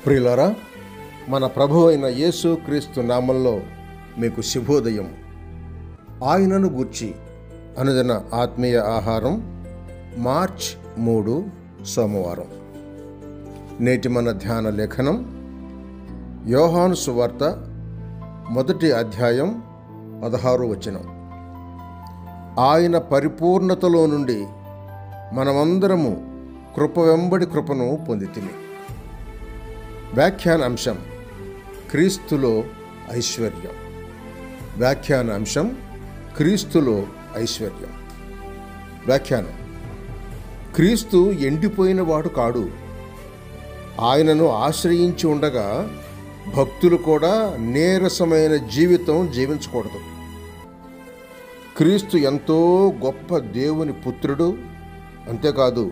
ప్రియులారా, మన ప్రభు అయిన యేసు క్రీస్తు నామంలో మీకు శుభోదయం. ఆయనను గూర్చి అనుదిన ఆత్మీయ ఆహారం, మార్చ్ 3 సోమవారం. నేటి మన ధ్యాన లేఖనం యోహాను సువార్త 1 అధ్యాయం 16 వచనం. ఆయన పరిపూర్ణతలో నుండి మనమందరము కృప వెంబడి కృపను పొందితిమి. వ్యాఖ్యాన అంశం క్రీస్తులో ఐశ్వర్యం. వ్యాఖ్యాన అంశం క్రీస్తులో ఐశ్వర్యం. వ్యాఖ్యానం: క్రీస్తు ఎండిపోయిన వాడు కాడు. ఆయనను ఆశ్రయించి ఉండగా భక్తులు కూడా నీరసమైన జీవితం జీవించకూడదు. క్రీస్తు ఎంతో గొప్ప దేవుని పుత్రుడు. అంతేకాదు,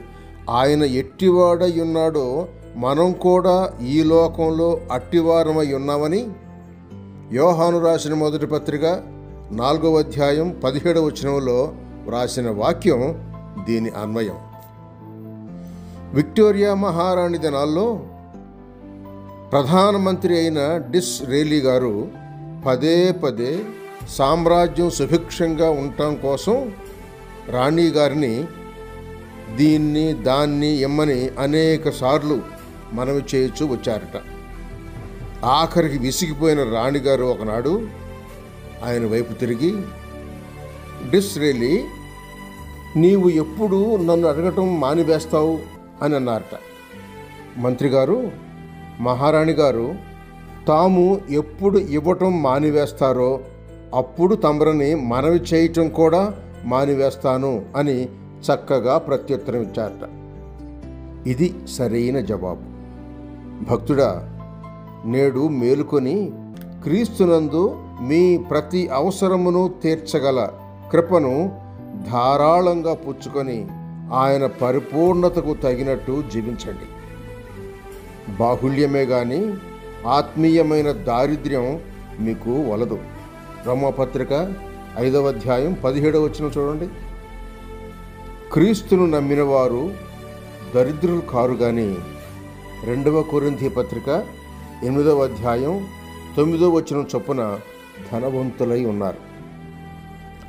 ఆయన ఎట్టివాడై ఉన్నాడో మనం కూడా ఈ లోకంలో అట్టివారమై ఉన్నామని యోహాను రాసిన మొదటి పత్రిక 4వ అధ్యాయం 17వ వచనంలో వ్రాసిన వాక్యం దీని అన్వయం. విక్టోరియా మహారాణి దినాల్లో ప్రధానమంత్రి అయిన డిస్రేలీ గారు పదే పదే సామ్రాజ్యం సుభిక్షంగా ఉండటం కోసం రాణి గారిని దీన్ని దాన్ని ఇమ్మని అనేక సార్లు మనవి చేయొచ్చు వచ్చారట. ఆఖరికి విసిగిపోయిన రాణిగారు ఒకనాడు ఆయన వైపు తిరిగి, డిస్రేలీ, నీవు ఎప్పుడు నన్ను అడగటం మానివేస్తావు అని అన్నారట. మంత్రి గారు, మహారాణి గారు తాము ఎప్పుడు ఇవ్వటం మానివేస్తారో అప్పుడు తమరని మనవి చేయటం కూడా మానివేస్తాను అని చక్కగా ప్రత్యుత్తరం ఇచ్చారట. ఇది సరైన జవాబు. భక్తుడా, నేడు మేలుకొని క్రీస్తునందు మీ ప్రతి అవసరమును తీర్చగల కృపను ధారాళంగా పుచ్చుకొని ఆయన పరిపూర్ణతకు తగినట్టు జీవించండి. బాహుళ్యమే గాని ఆత్మీయమైన దారిద్ర్యం మీకు వలదు. రోమాపత్రిక 5వ అధ్యాయం 17వ వచనం చూడండి. క్రీస్తును నమ్మిన వారు దరిద్రులు కారు గాని 2వ కొరింథీ పత్రిక 8వ అధ్యాయం 9వ వచనం చొప్పున ధనవంతులై ఉన్నారు.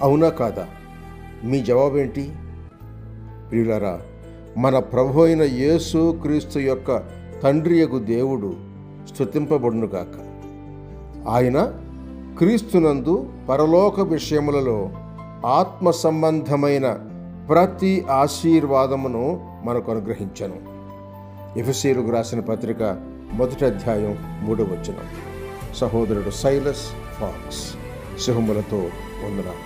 అవునా కాదా? మీ జవాబేంటి? ప్రియులారా, మన ప్రభు అయిన యేసు క్రీస్తు యొక్క తండ్రియగు దేవుడు స్తుతింపబడునుగాక. ఆయన క్రీస్తునందు పరలోక విషయములలో ఆత్మ సంబంధమైన ప్రతి ఆశీర్వాదమును మనకు అనుగ్రహించను. ఎఫెసీయులకు రాసిన పత్రిక 1వ అధ్యాయం 3వ వచనం. సహోదరుడు సైలస్ ఫాక్స్. శుభములతో వందనాలు.